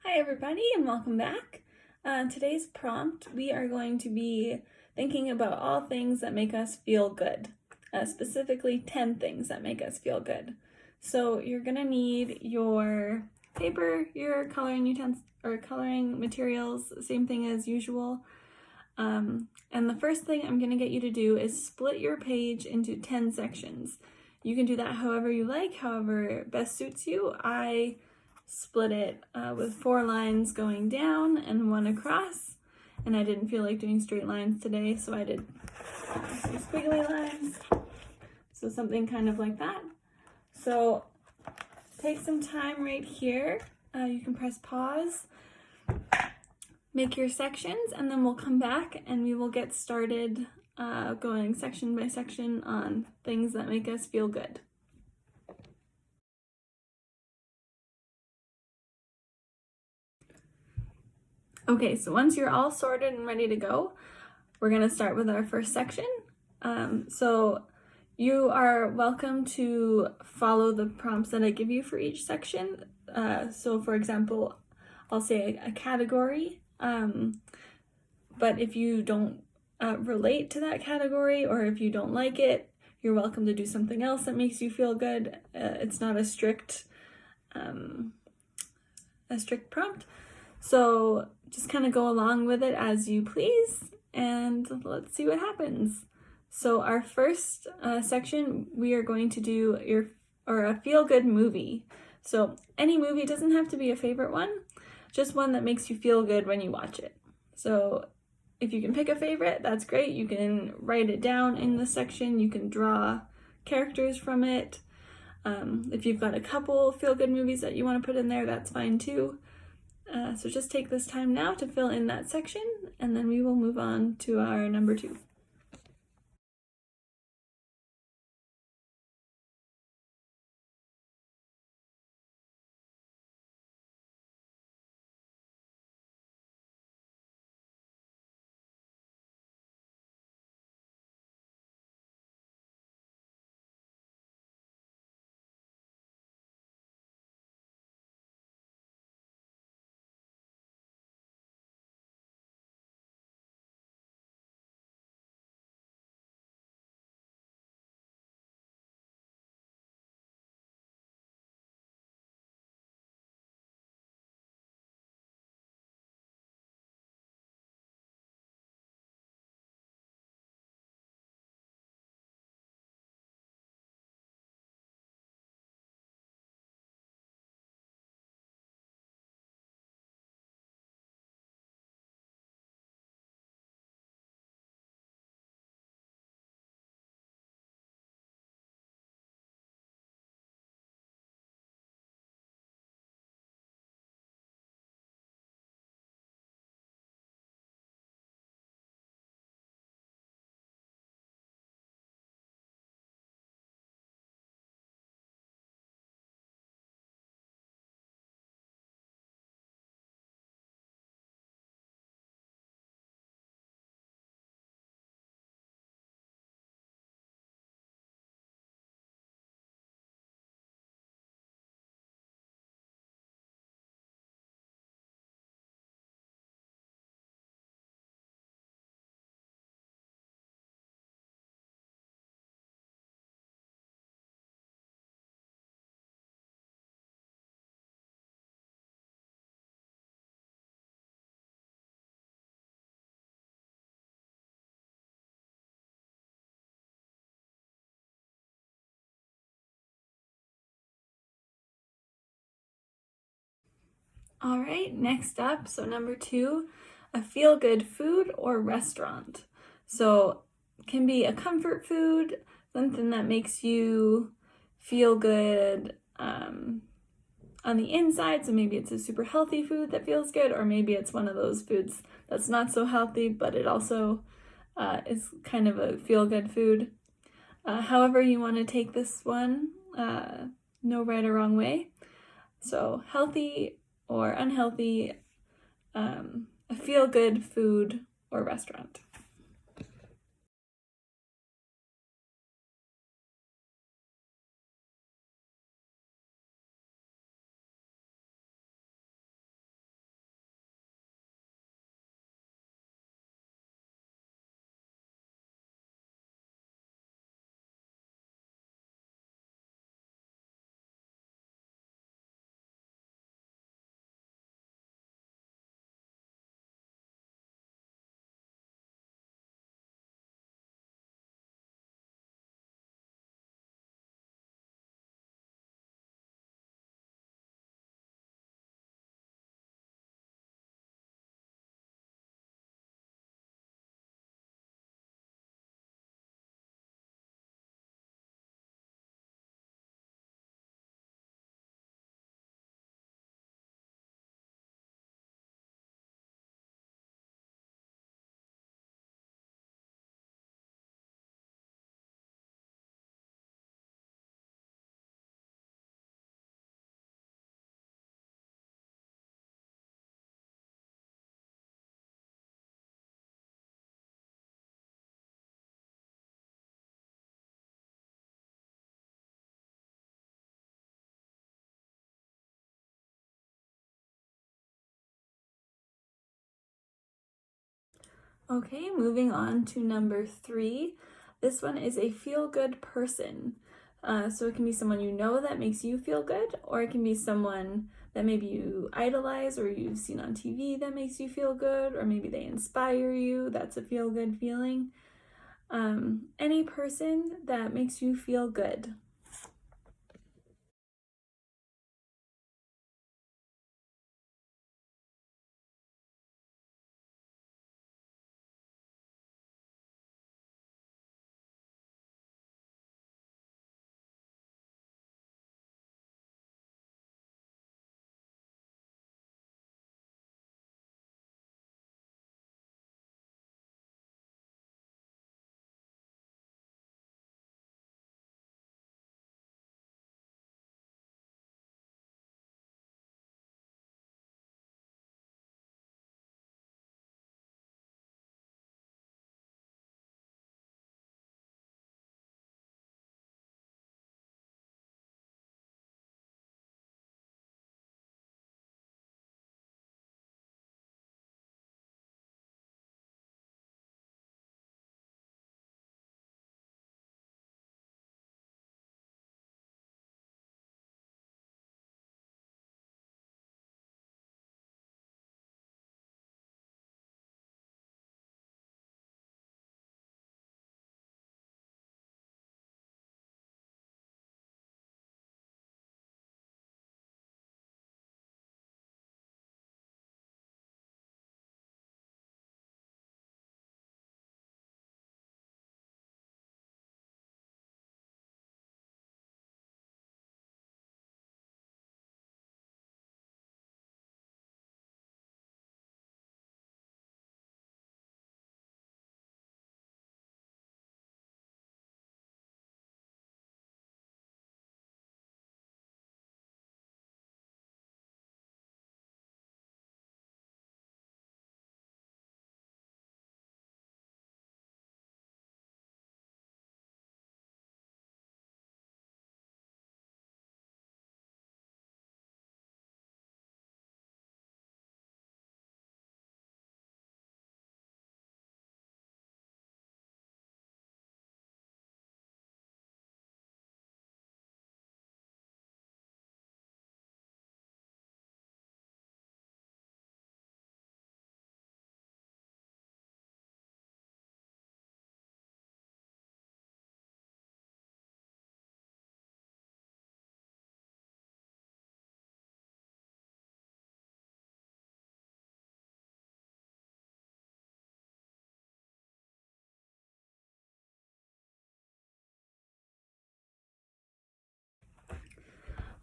Hi everybody and welcome back. Today's prompt, we are going to be thinking about all things that make us feel good, specifically 10 things that make us feel good. So you're gonna need your paper, your coloring utensils, or coloring materials, same thing as usual. And the first thing I'm gonna get you to do is split your page into 10 sections. You can do that however you like, however best suits you. I split it with 4 lines going down and 1 across, and I didn't feel like doing straight lines today, so I did some squiggly lines, so something kind of like that. So take some time right here. You can press pause, make your sections, and then we'll come back and we will get started going section by section on things that make us feel good. Okay, so once you're all sorted and ready to go, we're going to start with our first section. So you are welcome to follow the prompts that I give you for each section. So for example, I'll say a category, but if you don't relate to that category, or if you don't like it, you're welcome to do something else that makes you feel good. It's not a strict prompt. So just kind of go along with it as you please, and let's see what happens. So our first section, we are going to do a feel-good movie. So any movie, doesn't have to be a favorite one, just one that makes you feel good when you watch it. So if you can pick a favorite, that's great. You can write it down in the section. You can draw characters from it. If you've got a couple feel-good movies that you want to put in there, that's fine too. So just take this time now to fill in that section, and then we will move on to our number 2. All right, next up, so number 2, a feel-good food or restaurant. So it can be a comfort food, something that makes you feel good on the inside. So maybe it's a super healthy food that feels good, or maybe it's one of those foods that's not so healthy, but it also is kind of a feel-good food. However you want to take this one, no right or wrong way. So healthy or unhealthy, a feel-good food or restaurant. Okay, moving on to number 3. This one is a feel-good person. So it can be someone you know that makes you feel good, or it can be someone that maybe you idolize or you've seen on TV that makes you feel good, or maybe they inspire you. That's a feel-good feeling. Any person that makes you feel good.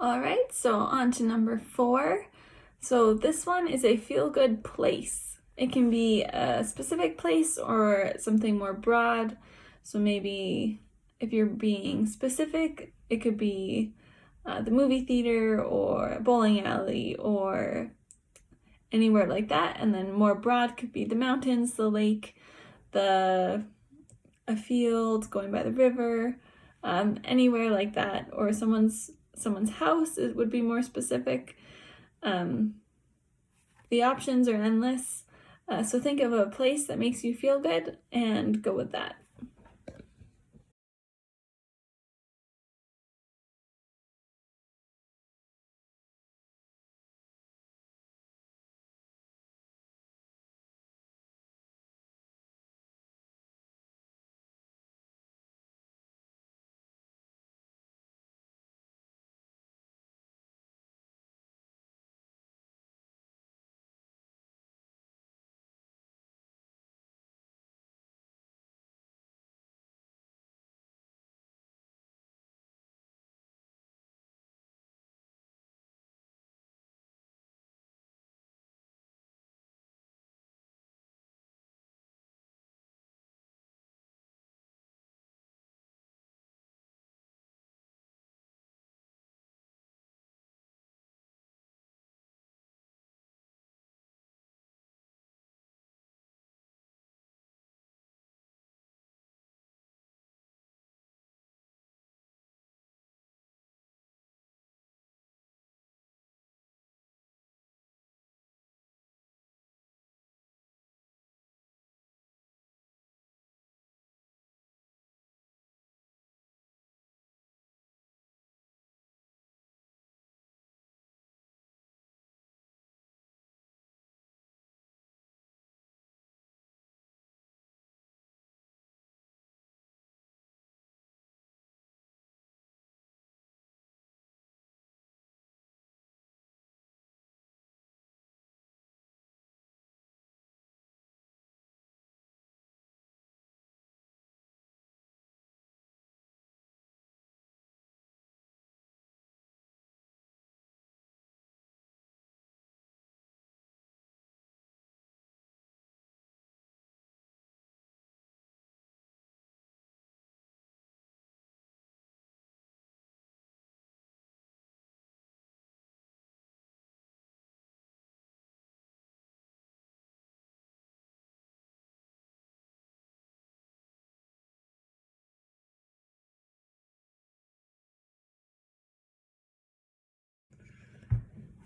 All right, so on to number 4. So this one is a feel-good place. It can be a specific place or something more broad. So maybe if you're being specific, it could be the movie theater or a bowling alley or anywhere like that. And then more broad could be the mountains, the lake, a field, going by the river, anywhere like that, or someone's house. It would be more specific. The options are endless. So think of a place that makes you feel good and go with that.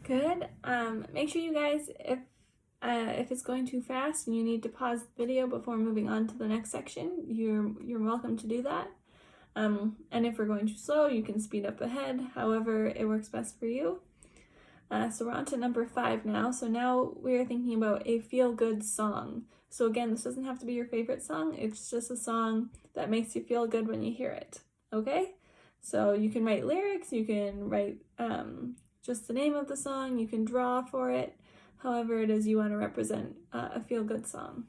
Good. Make sure you guys, if it's going too fast and you need to pause the video before moving on to the next section, you're welcome to do that. And if we're going too slow, you can speed up ahead, however it works best for you. So we're on to number 5 now. So now we're thinking about a feel-good song. So again, this doesn't have to be your favorite song. It's just a song that makes you feel good when you hear it. Okay? So you can write lyrics, you can write just the name of the song, you can draw for it, however it is you want to represent a feel-good song.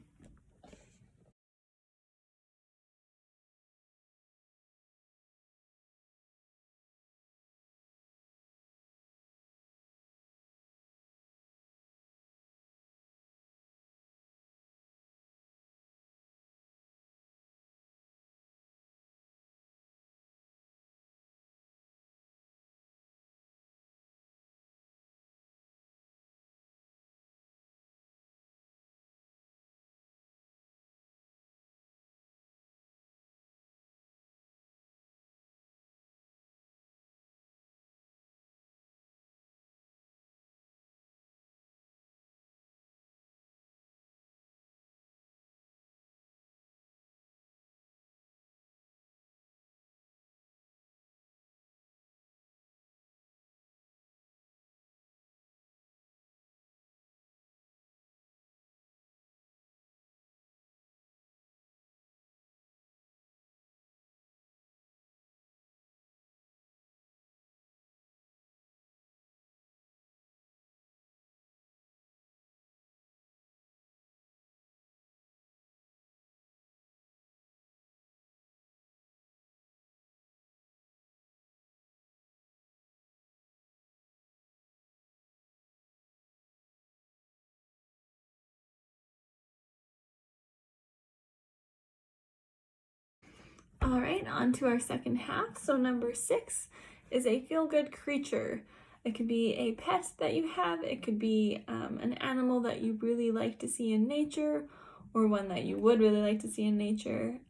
All right, on to our second half. So number 6 is a feel-good creature. It could be a pet that you have, it could be an animal that you really like to see in nature, or one that you would really like to see in nature.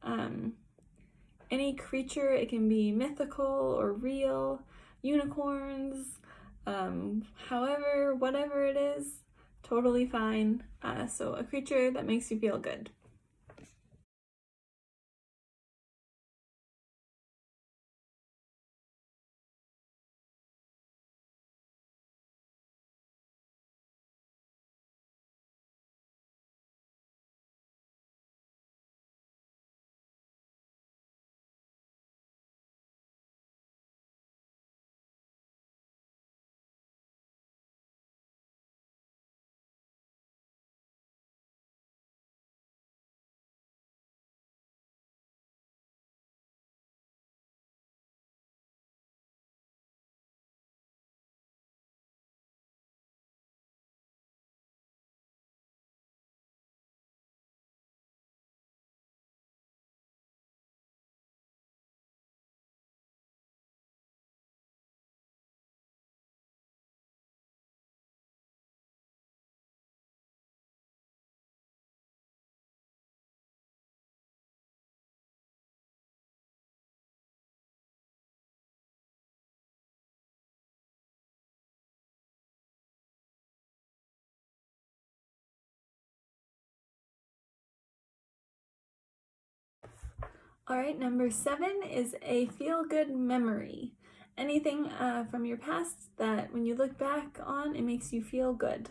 Any creature, it can be mythical or real, unicorns, however, whatever it is, totally fine. So a creature that makes you feel good. All right, number 7 is a feel-good memory. Anything from your past that when you look back on, it makes you feel good.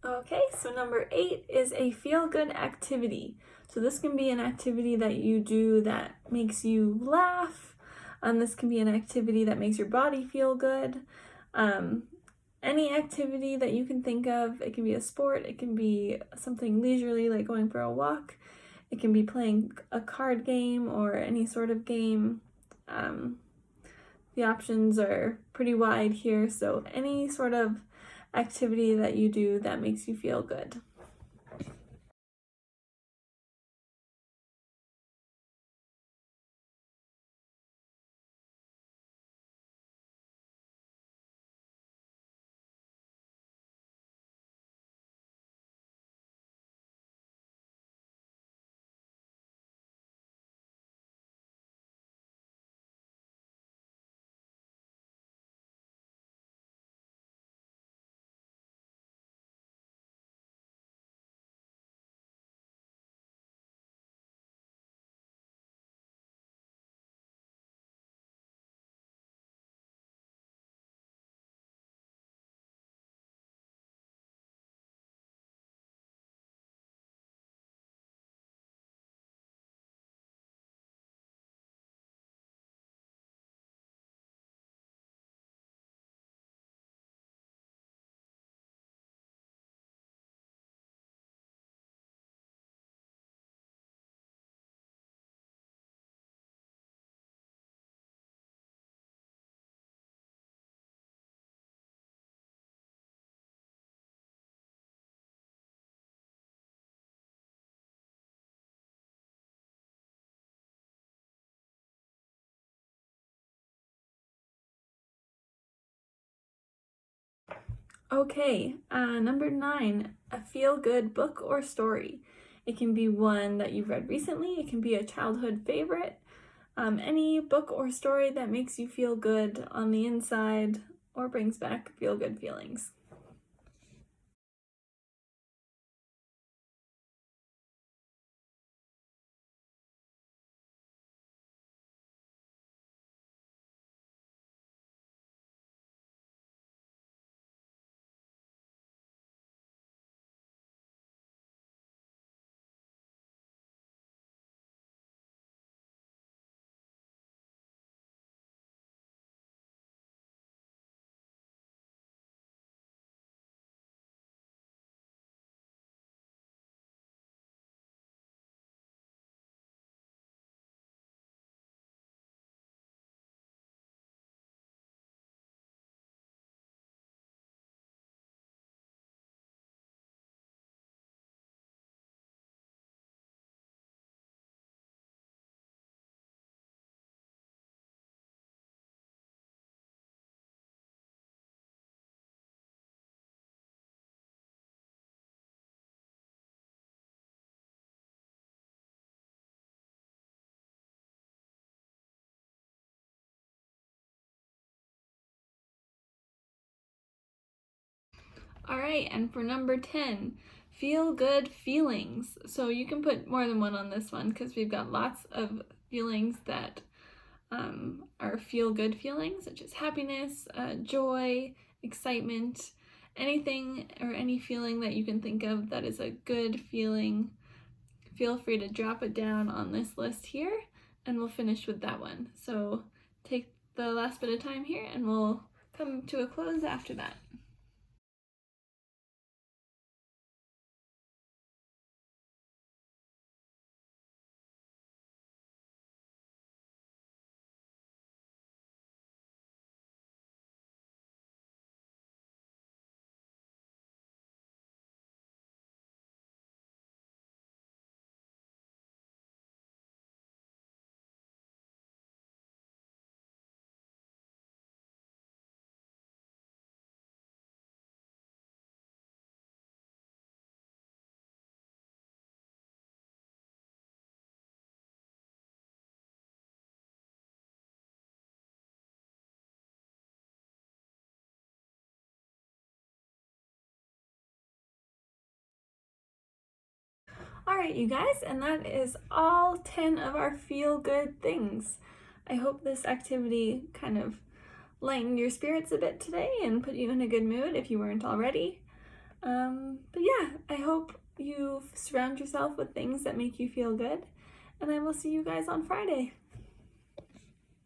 Okay, so number 8 is a feel-good activity. So this can be an activity that you do that makes you laugh. This can be an activity that makes your body feel good. Any activity that you can think of. It can be a sport, it can be something leisurely like going for a walk, it can be playing a card game or any sort of game. The options are pretty wide here, so any sort of activity that you do that makes you feel good. Okay, number 9, a feel-good book or story. It can be one that you've read recently, it can be a childhood favorite, any book or story that makes you feel good on the inside or brings back feel-good feelings. All right, and for number 10, feel good feelings. So you can put more than one on this one because we've got lots of feelings that are feel good feelings, such as happiness, joy, excitement, anything or any feeling that you can think of that is a good feeling. Feel free to drop it down on this list here, and we'll finish with that one. So take the last bit of time here, and we'll come to a close after that. All right, you guys, and that is all 10 of our feel-good things. I hope this activity kind of lightened your spirits a bit today and put you in a good mood if you weren't already. But yeah, I hope you surround yourself with things that make you feel good, and I will see you guys on Friday.